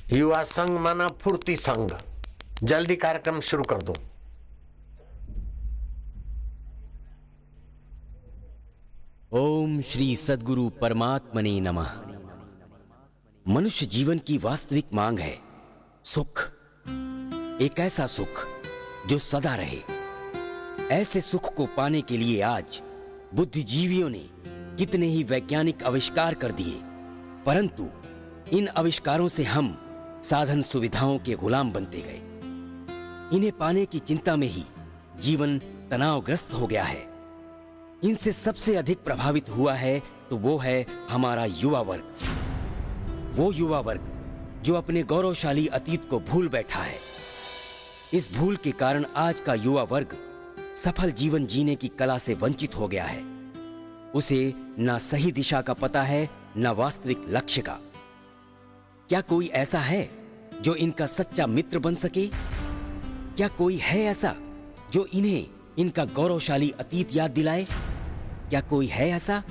युवा संघ माना फुर्ती संघ। जल्दी कार्यक्रम शुरू कर दो। ओम श्री सद्गुरु परमात्मने नमः। मनुष्य जीवन की वास्तविक मांग है सुख, एक ऐसा सुख जो सदा रहे। ऐसे सुख को पाने के लिए आज बुद्धिजीवियों ने कितने ही वैज्ञानिक आविष्कार कर दिए, परंतु इन आविष्कारों से हम साधन सुविधाओं के गुलाम बनते गए। इन्हें पाने की चिंता में ही जीवन तनावग्रस्त हो गया है। इनसे सबसे अधिक प्रभावित हुआ है तो वो है हमारा युवा वर्ग। वो युवा वर्ग जो अपने गौरवशाली अतीत को भूल बैठा है। इस भूल के कारण आज का युवा वर्ग सफल जीवन जीने की कला से वंचित हो गया है। उसे ना सही दिशा का पता है, ना वास्तविक लक्ष्य का। क्या कोई ऐसा है जो इनका सच्चा मित्र बन सके? क्या कोई है ऐसा जो इन्हें इनका गौरवशाली अतीत याद दिलाए? क्या कोई है ऐसा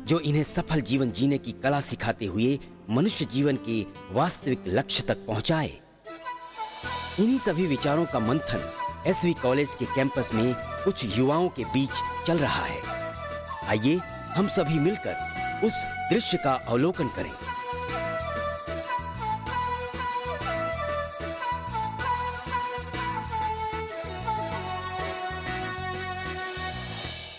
जो इन्हें सफल जीवन जीने की कला सिखाते हुए मनुष्य जीवन के वास्तविक लक्ष्य तक पहुंचाए? इन्हीं सभी विचारों का मंथन एसवी कॉलेज के कैंपस में कुछ युवाओं के बीच चल रहा है। आइए हम सभी मिलकर उस दृश्य का अवलोकन करें।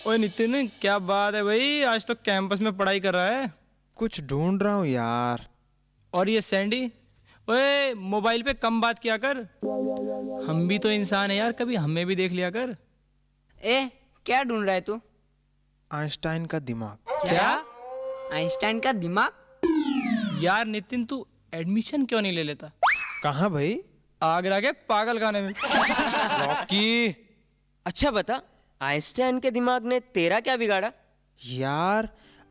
ओए नितिन, क्या बात है भाई, आज तो कैंपस में पढ़ाई कर रहा है। कुछ ढूंढ रहा हूँ यार। और ये सैंडी, ओए मोबाइल पे कम बात किया कर। हम भी तो इंसान है यार, कभी हमें भी देख लिया कर। ए, क्या ढूंढ रहा है तू? आइंस्टाइन का दिमाग। क्या? आइंस्टाइन का दिमाग? यार नितिन, तू एडमिशन क्यों नहीं ले लेता? कहाँ भाई? आगरा के पागल खाने में। रॉकी। अच्छा बता, आइंस्टाइन के दिमाग ने तेरा क्या बिगाड़ा? यार,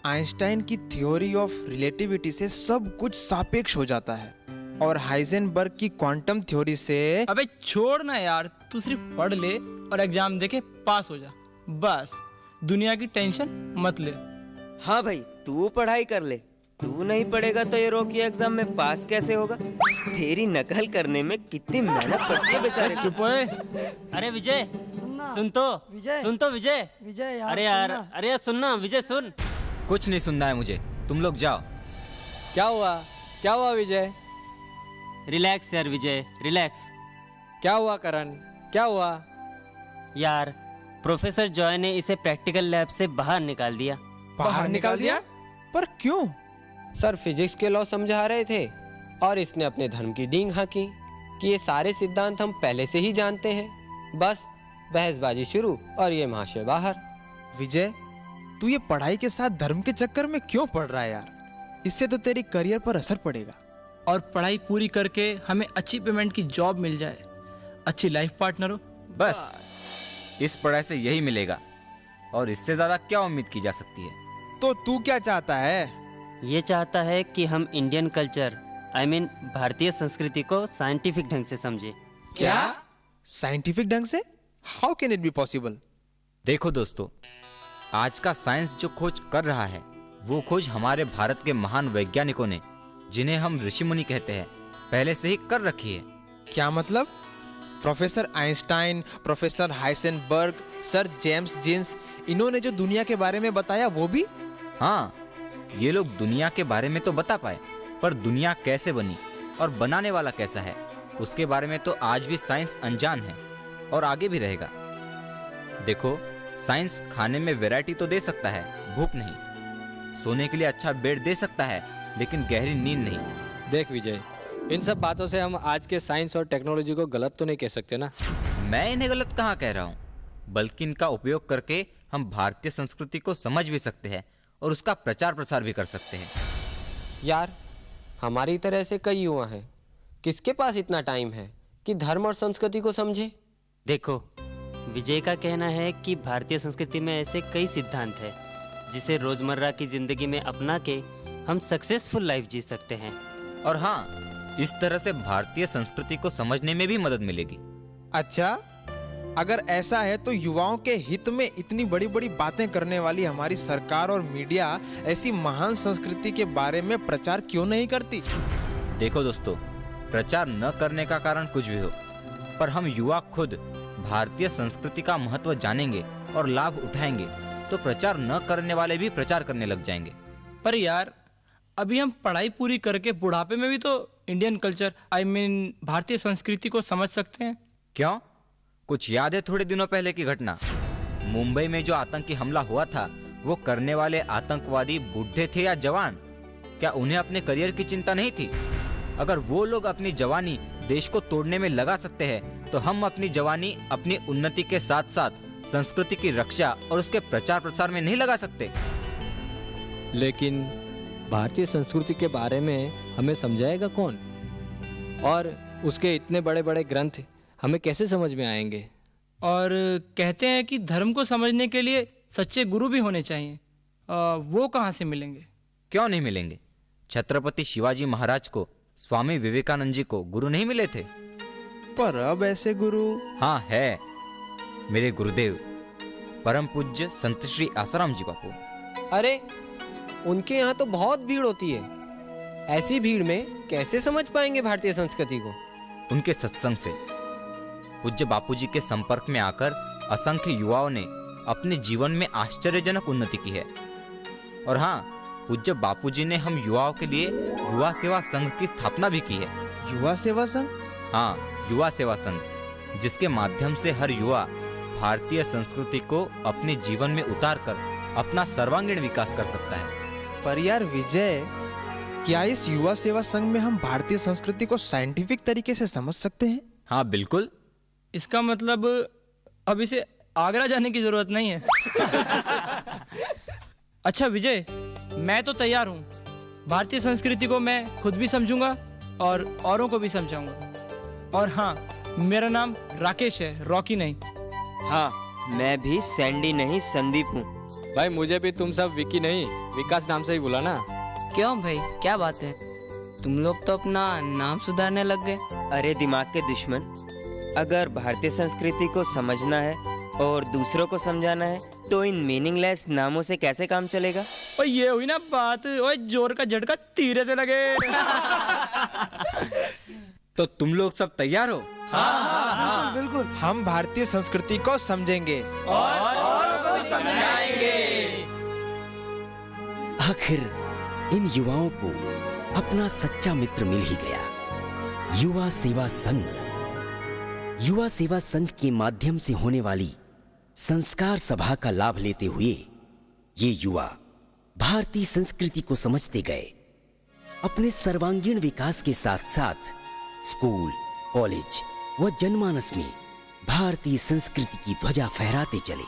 आइंस्टाइन की थ्योरी ऑफ रिलेटिविटी से सब कुछ सापेक्ष हो जाता है और हाइजेनबर्ग की क्वांटम थ्योरी से। अबे छोड़ ना यार, तू सिर्फ पढ़ ले और एग्जाम देके पास हो जा, बस। दुनिया की टेंशन मत ले। हाँ भाई, तू पढ़ाई कर ले। तू नहीं पढ़ेगा तो ये रॉकी एग्जाम में पास कैसे होगा? तेरी नकल करने में कितनी मेहनत पड़ती है बेचारे को। चुप ओए। अरे विजय, सुन तो विजय। अरे यार सुनना विजय, सुन। कुछ नहीं सुनना है मुझे, तुम लोग जाओ। क्या हुआ विजय? रिलैक्स यार विजय, रिलैक्स। क्या हुआ करण, क्या हुआ? यार प्रोफेसर जॉय ने इसे प्रैक्टिकल लैब से बाहर निकाल दिया। बाहर निकाल दिया? पर क्यों? सर फिजिक्स के लॉ समझा रहे थे और इसने अपने धर्म की डींग हाँकी कि ये सारे सिद्धांत हम पहले से ही जानते हैं। बस बहसबाजी शुरू और ये महाशय बाहर। विजय, तू ये पढ़ाई के साथ धर्म के चक्कर में क्यों पड़ रहा है यार? इससे तो तेरी करियर पर असर पड़ेगा। और पढ़ाई पूरी करके हमें अच्छी पेमेंट की जॉब मिल जाए, अच्छी लाइफ पार्टनर हो, बस इस पढ़ाई से यही मिलेगा और इससे ज्यादा क्या उम्मीद की जा सकती है? तो तू क्या चाहता है? ये चाहता है कि हम इंडियन कल्चर, भारतीय संस्कृति को साइंटिफिक ढंग से समझे। क्या? साइंटिफिक ढंग से? How can it be possible? देखो दोस्तों, आज का साइंस जो खोज कर रहा है वो खोज हमारे भारत के महान वैज्ञानिकों ने, जिन्हें हम ऋषि मुनि कहते हैं, पहले से ही कर रखी है। क्या मतलब? Professor Einstein, professor Heisenberg, sir James Jeans, इन्होंने जो दुनिया के बारे में बताया वो भी? हाँ, ये लोग दुनिया के बारे में तो बता पाए, पर दुनिया कैसे बनी और बनाने वाला कैसा है उसके बारे में तो आज भी साइंस अनजान है और आगे भी रहेगा। देखो, साइंस खाने में वैरायटी तो दे सकता है, भूख नहीं। सोने के लिए अच्छा बेड दे सकता है, लेकिन गहरी नींद नहीं। देख विजय, इन सब बातों से हम आज के साइंस और टेक्नोलॉजी को गलत तो नहीं कह सकते ना। मैं इन्हें गलत कहाँ कह रहा हूँ, बल्कि इनका उपयोग करके हम भारतीय संस्कृति को समझ भी सकते हैं और उसका प्रचार प्रसार भी कर सकते हैं। यार, हमारी तरह से कई युवा हैं, किसके पास इतना टाइम है कि धर्म और संस्कृति को समझे? देखो, विजय का कहना है कि भारतीय संस्कृति में ऐसे कई सिद्धांत हैं जिसे रोजमर्रा की जिंदगी में अपना के हम सक्सेसफुल लाइफ जी सकते हैं। और हाँ, इस तरह से भारतीय संस्कृति को समझने में भी मदद मिलेगी। अच्छा, अगर ऐसा है तो युवाओं के हित में इतनी बड़ी बड़ी बातें करने वाली हमारी सरकार और मीडिया ऐसी महान संस्कृति के बारे में प्रचार क्यों नहीं करती? देखो दोस्तों, प्रचार न करने का कारण कुछ भी हो, पर हम युवा खुद भारतीय संस्कृति का महत्व जानेंगे और लाभ उठाएंगे तो प्रचार न करने वाले भी प्रचार करने लग जाएंगे। पर यार अभी हम पढ़ाई पूरी करके बुढ़ापे में भी तो इंडियन कल्चर भारतीय संस्कृति को समझ सकते हैं। क्यों? कुछ याद है थोड़े दिनों पहले की घटना? मुंबई में जो आतंकी हमला हुआ था, वो करने वाले आतंकवादी बूढ़े थे या जवान? क्या उन्हें अपने करियर की चिंता नहीं थी? अगर वो लोग अपनी जवानी देश को तोड़ने में लगा सकते हैं तो हम अपनी जवानी अपनी उन्नति के साथ साथ संस्कृति की रक्षा और उसके प्रचार प्रसार में नहीं लगा सकते? लेकिन भारतीय संस्कृति के बारे में हमें समझाएगा कौन? और उसके इतने बड़े बड़े ग्रंथ हमें कैसे समझ में आएंगे? और कहते हैं कि धर्म को समझने के लिए सच्चे गुरु भी होने चाहिए। वो कहाँ से मिलेंगे? क्यों नहीं मिलेंगे? छत्रपति शिवाजी महाराज को स्वामी विवेकानंद जी को गुरु नहीं मिले थे? पर अब ऐसे गुरु? हाँ है, मेरे गुरुदेव परम पूज्य संत श्री आसाराम जी बापू। अरे उनके यहाँ तो बहुत भीड़ होती है, ऐसी भीड़ में कैसे समझ पाएंगे भारतीय संस्कृति को? उनके सत्संग से पूज्य बापूजी के संपर्क में आकर असंख्य युवाओं ने अपने जीवन में आश्चर्यजनक उन्नति की है। और हाँ, पूज्य बापूजी ने हम युवाओं के लिए युवा सेवा संघ की स्थापना भी की है। युवा सेवा संघ? हाँ, युवा सेवा संघ, जिसके माध्यम से हर युवा भारतीय संस्कृति को अपने जीवन में उतारकर अपना सर्वांगीण विकास कर सकता है। पर यार विजय, क्या इस युवा सेवा संघ में हम भारतीय संस्कृति को साइंटिफिक तरीके से समझ सकते हैं? हाँ बिल्कुल। इसका मतलब अब इसे आगरा जाने की जरूरत नहीं है। अच्छा विजय, मैं तो तैयार हूँ। भारतीय संस्कृति को मैं खुद भी समझूंगा और औरों को भी समझाऊंगा। और हाँ, मेरा नाम राकेश है, रॉकी नहीं। हाँ, मैं भी सैंडी नहीं संदीप हूँ। भाई मुझे भी तुम सब विकी नहीं विकास नाम से ही बुला ना। क्यों भाई, क्या बात है? तुम लोग तो अपना नाम सुधारने लग गए। अरे दिमाग के दुश्मन, अगर भारतीय संस्कृति को समझना है और दूसरों को समझाना है तो इन मीनिंगलेस नामों से कैसे काम चलेगा? और ये हुई ना बात, ओए जोर का झटका तीरे से लगे। तो तुम लोग सब तैयार हो? हाँ, बिल्कुल। हम भारतीय संस्कृति को समझेंगे और को समझाएंगे। आखिर इन युवाओं को अपना सच्चा मित्र मिल ही गया, युवा सेवा संघ। युवा सेवा संघ के माध्यम से होने वाली संस्कार सभा का लाभ लेते हुए ये युवा भारतीय संस्कृति को समझते गए। अपने सर्वांगीण विकास के साथ साथ स्कूल, कॉलेज व जनमानस में भारतीय संस्कृति की ध्वजा फहराते चले।